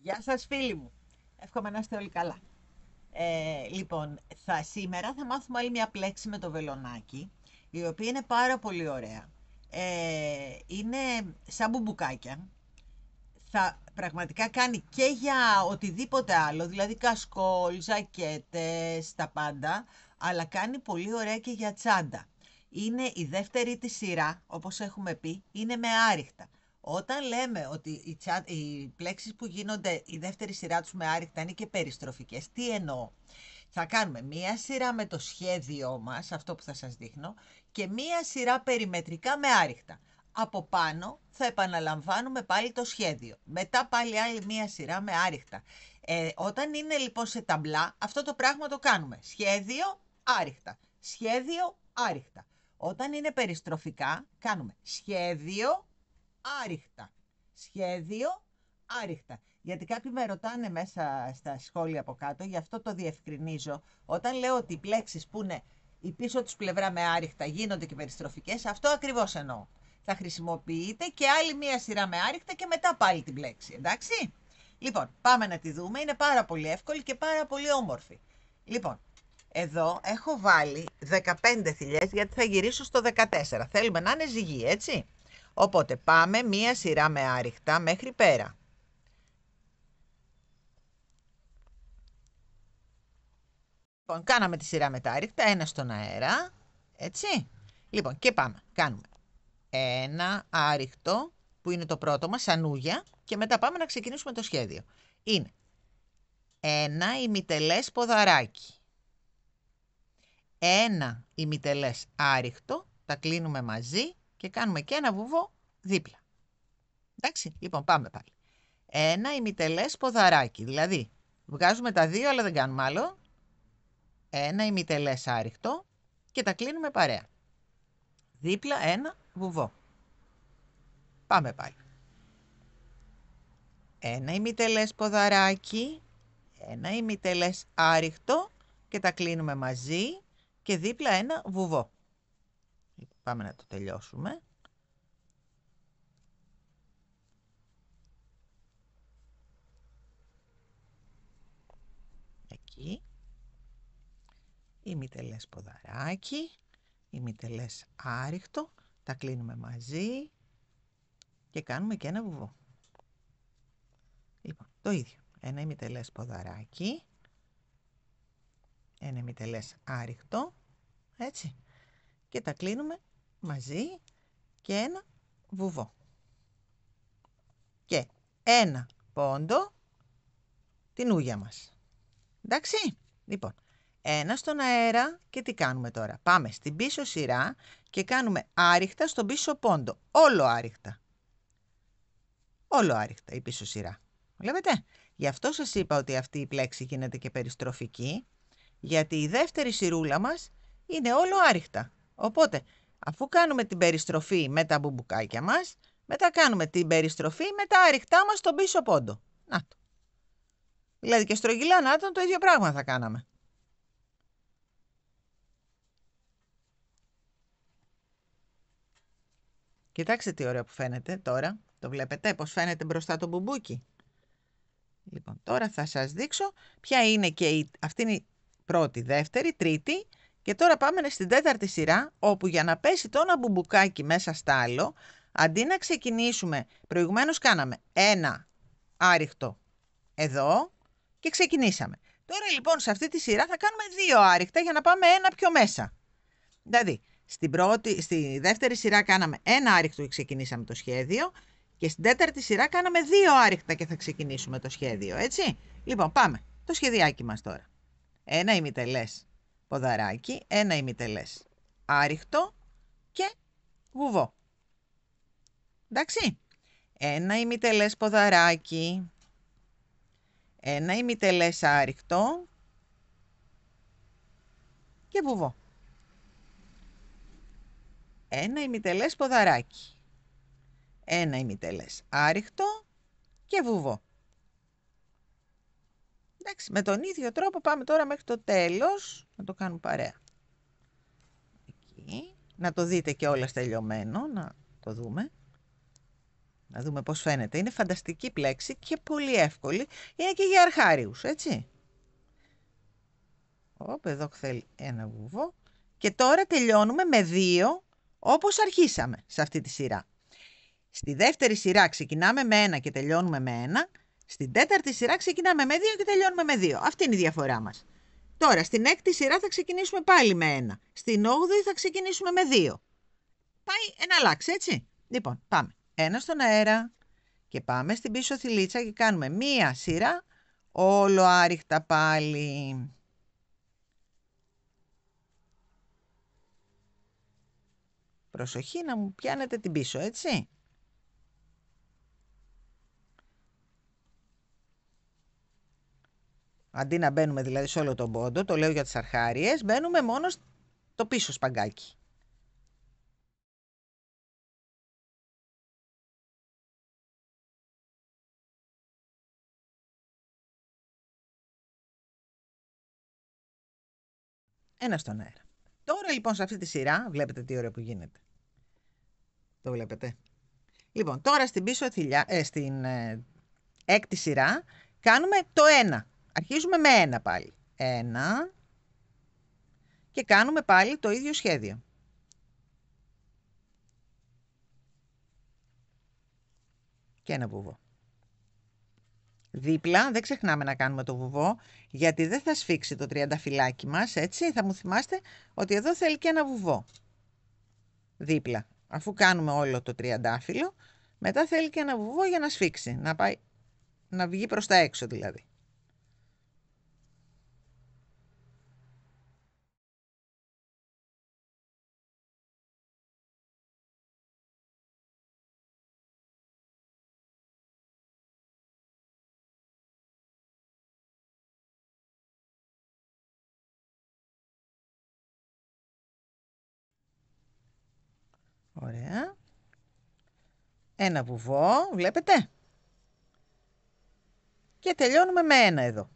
Γεια σας φίλοι μου. Εύχομαι να είστε όλοι καλά. Λοιπόν, σήμερα θα μάθουμε άλλη μια πλέξη με το βελονάκι, η οποία είναι πάρα πολύ ωραία. Είναι σαν μπουμπουκάκια. Θα πραγματικά κάνει και για οτιδήποτε άλλο, δηλαδή κασκόλ, ζακέτες, τα πάντα, αλλά κάνει πολύ ωραία και για τσάντα. Είναι η δεύτερη της σειρά, όπως έχουμε πει, είναι με άριχτα. Όταν λέμε ότι οι πλέξεις που γίνονται η δεύτερη σειρά τους με άριχτα είναι και περιστροφικές, τι εννοώ? Θα κάνουμε μία σειρά με το σχέδιό μας, αυτό που θα σας δείχνω, και μία σειρά περιμετρικά με άριχτα. Από πάνω θα επαναλαμβάνουμε πάλι το σχέδιο. Μετά πάλι άλλη μία σειρά με άριχτα. Όταν είναι λοιπόν σε ταμπλά, αυτό το πράγμα το κάνουμε. Σχέδιο, άριχτα. Σχέδιο, άριχτα. Όταν είναι περιστροφικά, κάνουμε σχέδιο, άριχτα. Σχέδιο, άριχτα. Γιατί κάποιοι με ρωτάνε μέσα στα σχόλια από κάτω, γι' αυτό το διευκρινίζω. Όταν λέω ότι οι πλέξεις που είναι η πίσω τους πλευρά με άριχτα γίνονται και περιστροφικές, αυτό ακριβώς εννοώ. Θα χρησιμοποιείτε και άλλη μία σειρά με άριχτα και μετά πάλι την πλέξη, εντάξει? Λοιπόν, πάμε να τη δούμε. Είναι πάρα πολύ εύκολη και πάρα πολύ όμορφη. Λοιπόν, εδώ έχω βάλει 15 θηλιές γιατί θα γυρίσω στο 14. Θέλουμε να είναι ζυγή, έτσι? Οπότε πάμε μία σειρά με άριχτα μέχρι πέρα. Λοιπόν, κάναμε τη σειρά με τα άριχτα, ένα στον αέρα, έτσι. Λοιπόν, και πάμε, κάνουμε ένα άριχτο, που είναι το πρώτο μας, σανούγια, και μετά πάμε να ξεκινήσουμε το σχέδιο. Είναι ένα ημιτελές ποδαράκι, ένα ημιτελές άριχτο, τα κλείνουμε μαζί και κάνουμε και ένα βουβό δίπλα. Εντάξει, λοιπόν πάμε πάλι. Ένα ημιτελές ποδαράκι, δηλαδή βγάζουμε τα δύο αλλά δεν κάνουμε άλλο. Ένα ημιτελές άριχτο και τα κλείνουμε παρέα. Δίπλα ένα βουβό. Πάμε πάλι. Ένα ημιτελές ποδαράκι, ένα ημιτελές άριχτο και τα κλείνουμε μαζί και δίπλα ένα βουβό. Πάμε να το τελειώσουμε. Εκεί. Ημιτελές ποδαράκι, ημιτελές άριχτο, τα κλείνουμε μαζί και κάνουμε και ένα βουβό. Λοιπόν, το ίδιο. Ένα ημιτελές ποδαράκι, ένα ημιτελές άριχτο, έτσι, και τα κλείνουμε μαζί και ένα βουβό. Και ένα πόντο την ούγια μας. Εντάξει, λοιπόν, ένα στον αέρα και τι κάνουμε τώρα? Πάμε στην πίσω σειρά και κάνουμε άριχτα στον πίσω πόντο. Όλο άριχτα. Όλο άριχτα η πίσω σειρά. Βλέπετε? Γι' αυτό σας είπα ότι αυτή η πλέξη γίνεται και περιστροφική, γιατί η δεύτερη σειρούλα μας είναι όλο άριχτα. Οπότε, αφού κάνουμε την περιστροφή με τα μπουμπουκάκια μας, μετά κάνουμε την περιστροφή με τα άριχτά μας στον πίσω πόντο. Να το. Δηλαδή και στρογγυλά να το ίδιο πράγμα θα κάναμε. Κοιτάξτε τι ωραίο που φαίνεται τώρα. Το βλέπετε πώς φαίνεται μπροστά το μπουμπούκι? Λοιπόν, τώρα θα σας δείξω ποια είναι και αυτή είναι η πρώτη, δεύτερη, τρίτη και τώρα πάμε στην τέταρτη σειρά, όπου για να πέσει το ένα μπουμπουκάκι μέσα στα άλλο, αντί να ξεκινήσουμε, προηγουμένως κάναμε ένα άριχτο εδώ και ξεκινήσαμε. Τώρα λοιπόν σε αυτή τη σειρά θα κάνουμε δύο άριχτα για να πάμε ένα πιο μέσα. Δηλαδή, στη δεύτερη σειρά κάναμε ένα άριχτο και ξεκινήσαμε το σχέδιο και στην τέταρτη σειρά κάναμε δύο άριχτα και θα ξεκινήσουμε το σχέδιο, έτσι. Λοιπόν, πάμε. Το σχεδιάκι μας τώρα. Ένα ημιτελές ποδαράκι, ένα ημιτελές άριχτο και βουβό. Εντάξει. Ένα ημιτελές ποδαράκι, ένα ημιτελές άριχτο και βουβό. Ένα ημιτελές ποδαράκι, ένα ημιτελές άριχτο και βουβό. Εντάξει, με τον ίδιο τρόπο πάμε τώρα μέχρι το τέλος, να το κάνουμε παρέα. Εκεί, να το δείτε και όλα τελειωμένο, να το δούμε. Να δούμε πώς φαίνεται. Είναι φανταστική πλέξη και πολύ εύκολη. Είναι και για αρχάριους, έτσι. Εδώ θέλει ένα βουβό. Και τώρα τελειώνουμε με 2, όπως αρχίσαμε σε αυτή τη σειρά. Στη δεύτερη σειρά ξεκινάμε με 1 και τελειώνουμε με 1. Στην τέταρτη σειρά ξεκινάμε με 2 και τελειώνουμε με 2. Αυτή είναι η διαφορά μας. Τώρα, στην έκτη σειρά θα ξεκινήσουμε πάλι με 1. Στην 8η θα ξεκινήσουμε με 2. Πάει ένα αλλάξει, έτσι. Λοιπόν, πάμε. 1 στον αέρα και πάμε στην πίσω θηλίτσα και κάνουμε μία σειρά όλο άριχτα πάλι. Προσοχή να μου πιάνετε την πίσω, έτσι. Αντί να μπαίνουμε δηλαδή σε όλο τον πόντο, το λέω για τις αρχάριες, μπαίνουμε μόνο στο πίσω σπαγκάκι. Ένα στον αέρα. Τώρα λοιπόν σε αυτή τη σειρά, βλέπετε τι ωραία που γίνεται. Το βλέπετε. Λοιπόν, τώρα στην πίσω στην έκτη σειρά κάνουμε το 1. Αρχίζουμε με 1 πάλι. 1 και κάνουμε πάλι το ίδιο σχέδιο. Και ένα βουβό. Δίπλα, δεν ξεχνάμε να κάνουμε το βουβό, γιατί δεν θα σφίξει το τριανταφυλάκι μας, έτσι. Θα μου θυμάστε ότι εδώ θέλει και ένα βουβό. Δίπλα. Αφού κάνουμε όλο το τριαντάφυλλο, μετά θέλει και ένα βουβό για να σφίξει, να βγει προς τα έξω δηλαδή. Ωραία. Ένα βουβό, βλέπετε. Και τελειώνουμε με 1 εδώ.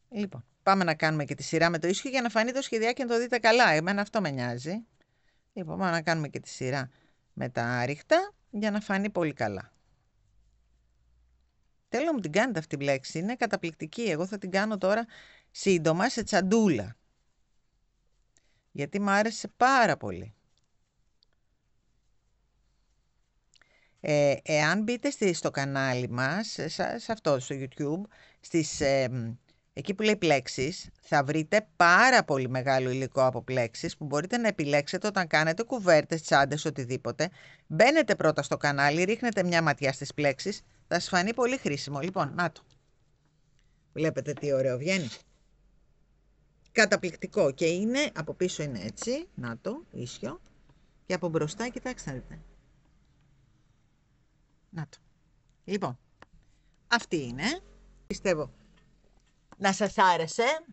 Λοιπόν, πάμε να κάνουμε και τη σειρά με το ίσιο για να φανεί το σχεδιάκι να το δείτε καλά. Εμένα αυτό με νοιάζει. Λοιπόν, πάμε να κάνουμε και τη σειρά με τα άριχτα για να φανεί πολύ καλά. Θέλω να μου την κάνετε αυτή την πλέξη. Είναι καταπληκτική. Εγώ θα την κάνω τώρα σύντομα σε τσαντούλα. Γιατί μου άρεσε πάρα πολύ. Εάν μπείτε στο κανάλι μας, σε αυτό, στο YouTube, εκεί που λέει πλέξεις, θα βρείτε πάρα πολύ μεγάλο υλικό από πλέξεις που μπορείτε να επιλέξετε όταν κάνετε κουβέρτες, τσάντες, οτιδήποτε. Μπαίνετε πρώτα στο κανάλι, ρίχνετε μια ματιά στις πλέξεις, θα σας φανεί πολύ χρήσιμο. Λοιπόν, να το. Βλέπετε τι ωραίο βγαίνει. Καταπληκτικό. Και είναι, από πίσω είναι έτσι, να το, ίσιο. Και από μπροστά, κοιτάξτε να δείτε. Να το. Λοιπόν, αυτή είναι. Πιστεύω να σας άρεσε.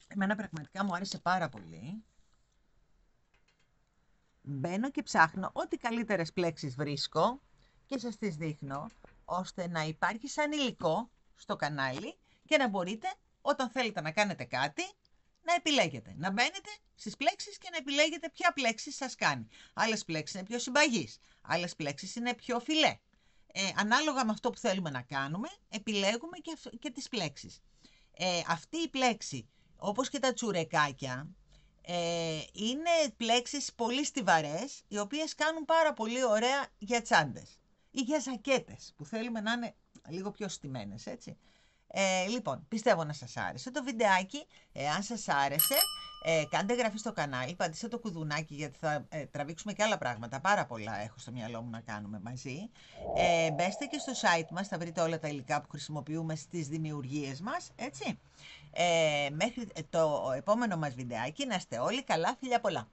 Εμένα πραγματικά μου άρεσε πάρα πολύ. Μπαίνω και ψάχνω ό,τι καλύτερες πλέξεις βρίσκω και σας τις δείχνω, ώστε να υπάρχει σαν υλικό στο κανάλι και να μπορείτε όταν θέλετε να κάνετε κάτι να επιλέγετε. Να μπαίνετε στις πλέξεις και να επιλέγετε ποια πλέξη σας κάνει. Άλλες πλέξεις είναι πιο συμπαγείς, άλλες πλέξεις είναι πιο φιλέ. Ανάλογα με αυτό που θέλουμε να κάνουμε, επιλέγουμε και τις πλέξεις. Αυτή η πλέξη, όπως και τα τσουρεκάκια, είναι πλέξεις πολύ στιβαρές, οι οποίες κάνουν πάρα πολύ ωραία για τσάντες ή για ζακέτες, που θέλουμε να είναι λίγο πιο στημένες, έτσι. Λοιπόν, πιστεύω να σας άρεσε το βιντεάκι. Αν σας άρεσε, κάντε εγγραφή στο κανάλι, πατήστε το κουδουνάκι, γιατί θα τραβήξουμε και άλλα πράγματα. Πάρα πολλά έχω στο μυαλό μου να κάνουμε μαζί. Μπέστε και στο site μας, θα βρείτε όλα τα υλικά που χρησιμοποιούμε στις δημιουργίες μας, έτσι. Μέχρι το επόμενο μας βιντεάκι, να είστε όλοι καλά, φιλιά πολλά.